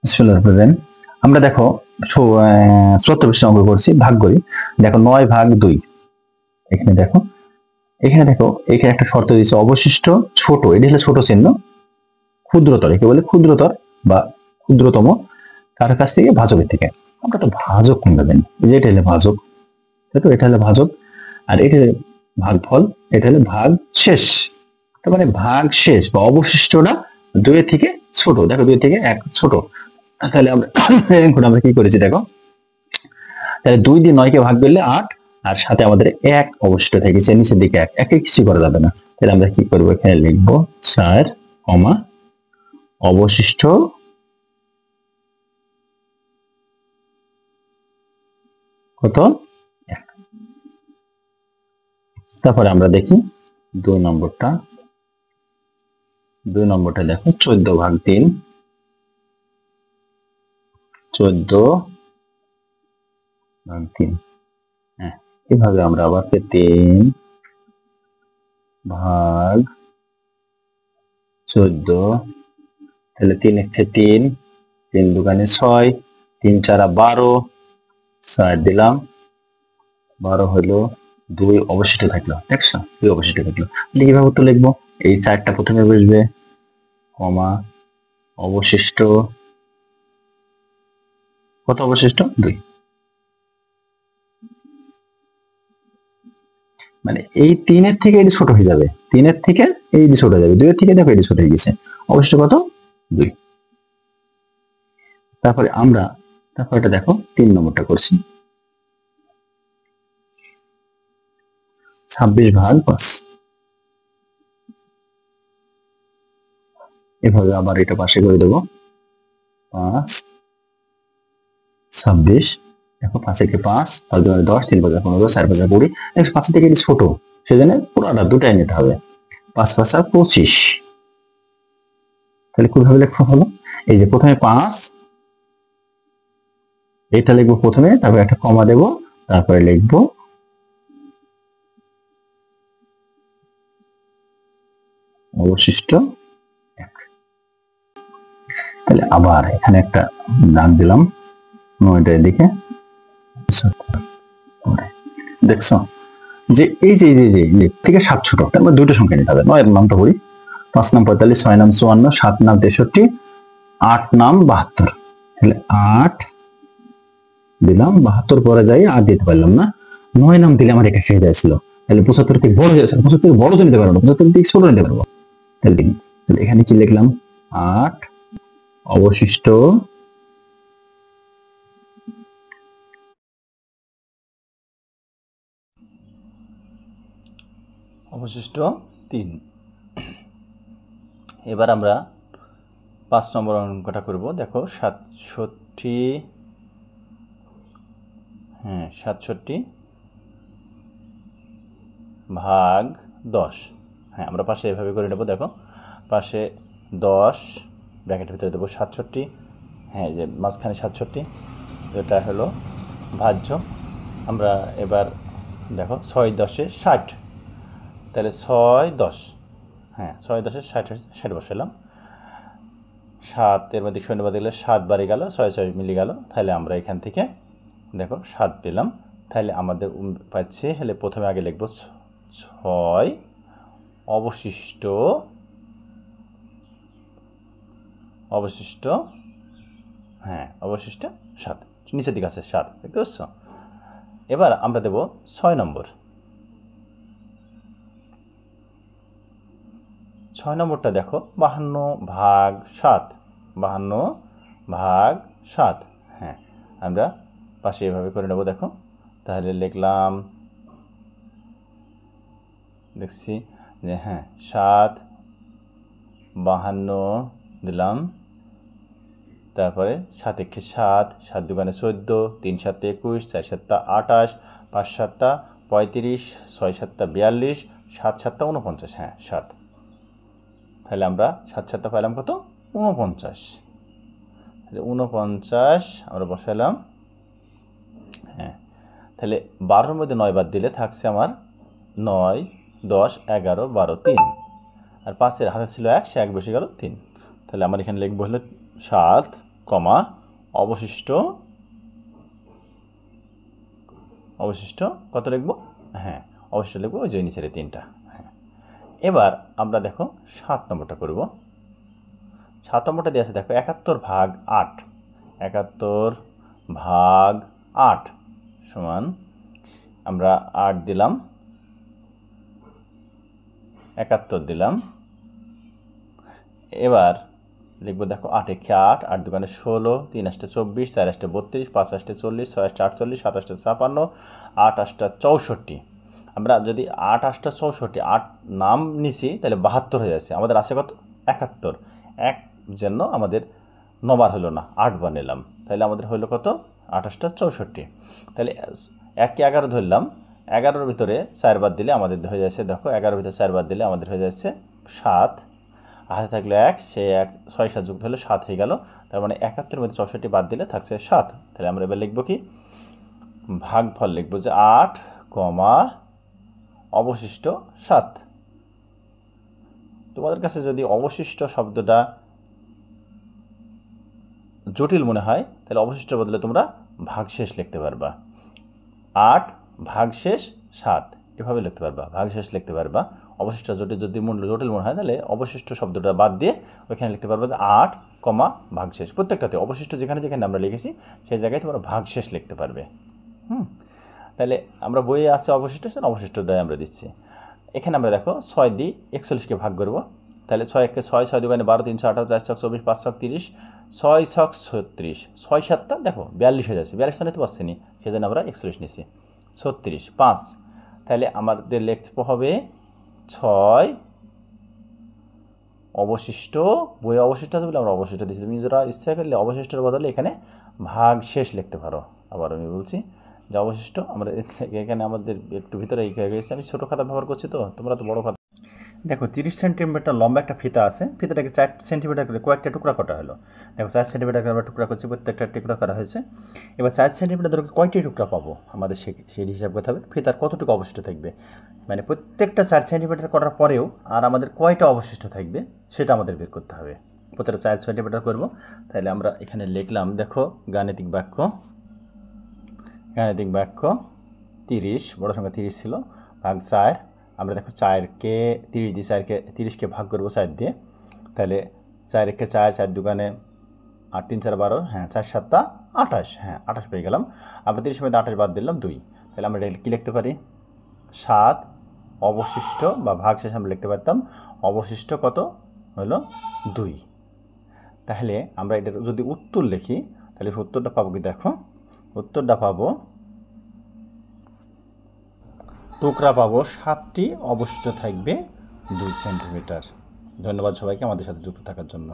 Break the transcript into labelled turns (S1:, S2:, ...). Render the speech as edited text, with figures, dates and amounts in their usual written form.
S1: বিসমিল্লাহির রহমানির রহিম। আমরা দেখো ৭৪ পৃষ্ঠা অঙ্ক করছি, ভাগ করি। দেখো ৯ ভাগ ২। এখানে দেখো এখানে একটা শর্ত দিয়েছে, অবশিষ্ট ছোট, এটা হলো ছোট চিহ্ন, ক্ষুদ্রতর, একে বলে ক্ষুদ্রতর বা ক্ষুদ্রতম, কার কাছ থেকে? ভাজকের থেকে। আমরা তো ভাজক কোনটা জানি, যে এটা হলো ভাজক, তাই তো? এটা হলো ভাজক, আর এটা হলো ভাগফল, এটা হলো ভাগ শেষ। তার মানে ভাগ শেষ বা অবশিষ্টটা ২ এর থেকে ছোট। দেখো ২ থেকে ১ ছোট। তাহলে আমরা এখন আমরা কি করেছি দেখো, তাহলে ২ দিয়ে ৯ কে ভাগ করলে ৮, আর সাথে আমাদের ১ অবশিষ্ট থেকেছে, নিচের দিকে ১, একে কিছু করা যাবে না। তাহলে আমরা কি করবো, এখানে লিখবো ৪, অবশিষ্ট কত? ১। তারপরে আমরা দেখি ২ নম্বরটা। ২ নম্বরটা দেখো ১৪ ভাগ ৩, ১৪ ভাগ ৩। হ্যাঁ, এভাবে আমরা আবার ৩ ভাগ ১৪, তাহলে ৩ একে ৩, ৩ দুগুণে ৬, ৩ চারা ১২, ৬ দিলাম, ১২ হলো, ২ অবশিষ্ট থাকলো, দেখছো? ২ অবশিষ্ট থাকলো। কিভাবে উত্তর লিখবো? এই ৪টা প্রথমে বসবে, কমা, অবশিষ্ট কত? অবশিষ্ট ২। মানে এই ৩ এর থেকে এটি ছোট হয়ে যাবে, ৩ এর থেকে এইটি ছোট হয়ে যাবে, ২ এর থেকে দেখো এটি ছোট হয়ে গেছে, অবশিষ্ট কত? ২। তারপরে এটা দেখো ৩ নম্বরটা করছি, ২৬ ভাগ ৫। এভাবে আবার এটা পাশে করে দেবো, ৫, ২৬, দেখো ৫ একে ৫, ৫ দুগুণে ১০, ৩ ৫ ১৫, ৪ ৫ ২০, ৫ থেকে এটি ছোট, সেজন্য পুরোটা দুটাই নিতে হবে। ৫ ৫ ২৫। তাহলে কিভাবে লেখা হলো? এই যে প্রথমে ৫, এটা লিখবো প্রথমে, তারপরে একটা কমা দেব, তারপরে লিখবো অবশিষ্ট ১। তাহলে আবার এখানে একটা দাগ দিলাম ৯টার দিকে, দেখছো যে এই যে থেকে ৭ ছোট, তার মানে দুটো সংখ্যা নিতে হবে। ৯ এর নামটা পড়ি, ৫ নাম ৪৫, ৬ নাম ৫৪, ৭ নাম ৬৩, ৮ নাম ৭২। তাহলে ৮ দিলাম, ৭২ পরে যাই, আর দিতে পারলাম না। ৯ নাম দিলে আমার এটা খেয়ে যাচ্ছিল, তাহলে ৭৫ থেকে বড় হয়ে যাচ্ছে, ৭৫ বড় তো নিতে পারবো না, ৭৫ থেকে ছোট নিতে পারবো। তাহলে এখানে কি লিখলাম, ৮ অবশিষ্ট
S2: অবশিষ্ট ৩। এবার আমরা ৫ নম্বর অঙ্কটা করব। দেখো ৬৭ ভাগ ১০। হ্যাঁ, আমরা পাশে এভাবে করে নেব। দেখো পাশে ১০ ব্র্যাকেটের ভিতরে দেবো ৬৭। হ্যাঁ, এই যে মাঝখানে ৬৭, এটা হলো ভাজ্য। আমরা এবার দেখো ৬ ১০ ৬০, তাহলে ৬ ১০, হ্যাঁ ৬ ১০ ৬০ বসালাম। ৭ এর মধ্যে শূন্য বাদ দিলে ৭ বাড়ি গেল, ৬ ৬ মিলে গেল। তাহলে আমরা এখান থেকে দেখো ৭ পেলাম। তাহলে আমাদের পাচ্ছি, হলে প্রথমে আগে লিখব ৬ অবশিষ্ট হ্যাঁ অবশিষ্ট ৭, নিচের দিকে আছে ৭, দেখতে পাচ্ছ? এবার আমরা দেব ৬ নম্বর। ৬ নম্বরটা দেখো ৫২ ভাগ ৭, ৫২ ভাগ ৭। হ্যাঁ, আমরা পাশে এভাবে করে নেব। দেখো তাহলে দেখছি যে হ্যাঁ ৭ ৫২ দিলাম, তারপরে ৭ একে ৭, ৭ দুগুণে ১৪, ৩ ৭ ২১, ৪ ৭ ২৮, ৫ ৭ ৩৫, ৬ ৭ ৪২, ৭ ৭ ৪৯। হ্যাঁ ৭। তাহলে আমরা ৭ ৭ পাইলাম কত? ৪৯। তাহলে ৪৯ আমরা বসালাম। হ্যাঁ, তাহলে ১২-র মধ্যে ৯ বাদ দিলে থাকছে আমার ৯, ১০, ১১, ১২, ৩। আর ৫-এর হাতে ছিল ১, সে ১ বসে গেল ৩। তাহলে আমার এখানে লিখবো হলো ৭, কমা অবশিষ্ট কত লিখবো? হ্যাঁ, অবশিষ্ট লিখবো ওই যে নিচের 3টা। হ্যাঁ, এবার আমরা দেখো 7 নম্বরটা করব। 7 নম্বরটা দিয়ে আছে দেখো 71 ভাগ 8, 71 ভাগ 8 সমান আমরা 8 দিলাম, 71 দিলাম। এবার লিখবো দেখো 8 একে 8, 8 দুগুণে 16, 3 আষ্টে 24, 4 আষ্টে 32, 5 আষ্টে 40, 6 আষ্টে 48, 7 আষ্টে 56, 8 আষ্টে 64। আমরা যদি 8 আষ্টে 64 8 নাম নিছি তাহলে 72 হয়ে যাচ্ছে। আমাদের আছে কত? 71। এক জন্য আমাদের 9 বার হলো না, 8 বার নিলাম, তাহলে আমাদের হলো কত? 8 আষ্টে 64। তাহলে 1 কে 11 ধরলাম, 11-র ভিতরে 4 বার দিলে আমাদের হয়ে যাচ্ছে দেখো 11-র ভিতরে 4 বার দিলে আমাদের হয়ে যাচ্ছে 7। হাতে থাকলো 1, সে 1 6 7 যুক্ত হলো 7 হয়ে গেল। তার মানে 71-এর মধ্যে 64 বাদ দিলে থাকছে 7। তাহলে আমরা এবার লিখবো কি? ভাগফল লিখবো যে 8, অবশিষ্ট 7। তোমাদের কাছে যদি অবশিষ্ট শব্দটা জটিল মনে হয় তাহলে অবশিষ্ট বদলে তোমরা ভাগশেষ লিখতে পারবা। 8 ভাগশেষ 7 এভাবে লিখতে পারবা, ভাগশেষ লিখতে পারবা। অবশিষ্ট যদি জটিল মনে হয় তাহলে অবশিষ্ট শব্দটা বাদ দিয়ে ওইখানে লিখতে পারবা যে 8, ভাগশেষ। প্রত্যেকটাতে অবশিষ্ট যেখানে যেখানে আমরা লিখেছি সেই জায়গায় তোমরা ভাগশেষ লিখতে পারবে। তাহলে আমরা বইয়ে আছে অবশিষ্ট, অবশিষ্টটাই আমরা দিচ্ছি। এখানে আমরা দেখো 6 দিয়ে 41কে ভাগ করব। তাহলে 6 1 6, 6 2 12, 3 6 18, 4 6 24, 5 6 30, 6 6 36, 6 7টা দেখো 42 হয়ে যাচ্ছে। 42 নিতে পারছি নি, সেজন্য আমরা 41 নিছি। 36 5, তাহলে আমাদের লিখতে হবে 6 অবশিষ্ট। বইয়ে অবশিষ্ট আছে বলে আমরা অবশিষ্ট দিচ্ছি। তুমি যারা ইচ্ছা করলে অবশিষ্টের বদলে এখানে ভাগশেষ লিখতে পারো। আবার আমি বলছি যে অবশিষ্ট আমরা এখানে আমাদের একটু ভিতরে হয়ে গেছে। আমি ছোটো খাতা ব্যবহার করছি, তো তোমরা তো বড়ো খাতা। দেখো 30 সেন্টিমিটার লম্বা একটা ফিতা আছে, ফিতাটাকে 4 সেন্টিমিটার করে কয়েকটা টুকরা করা হলো। দেখো 4 সেন্টিমিটার করে আমরা টুকরা করছি, প্রত্যেকটা টুকরা করা হয়েছে। এবার 4 সেন্টিমিটার ধরে কয়টি টুকরা পাবো আমাদের সেই হিসাব করতে হবে। ফিতার কতটুকু অবশিষ্ট থাকবে, মানে প্রত্যেকটা 4 সেন্টিমিটার করার পরেও আর আমাদের কয়টা অবশিষ্ট থাকবে সেটা আমাদের বের করতে হবে। প্রত্যেকটা 4 সেন্টিমিটার করবো। তাহলে আমরা এখানে লিখলাম দেখো গাণিতিক বাক্য 30, বড় সংখ্যা 30 ছিল, ভাগ 4। আমরা দেখো 4কে 30 দিয়ে 30কে ভাগ করবো 4 দিয়ে। তাহলে 4 1 4, 4 দুগুণে 8 3 4 12, হ্যাঁ 4 7 28, হ্যাঁ 28 পেয়ে গেলাম। আমরা 30-এর মধ্যে 28 বাদ দিলাম 2। তাহলে আমরা এটা কী লিখতে পারি? 7 অবশিষ্ট বা ভাগশেষ আমরা লিখতে পারতাম অবশিষ্ট কত হলো 2। তাহলে আমরা এটার যদি উত্তর লিখি তাহলে উত্তরটা পাবো কি? দেখো উত্তরটা পাবো, টুকরা পাবো 7টি, অবশিষ্ট থাকবে 2 সেন্টিমিটার। ধন্যবাদ সবাইকে আমাদের সাথে যুক্ত থাকার জন্য।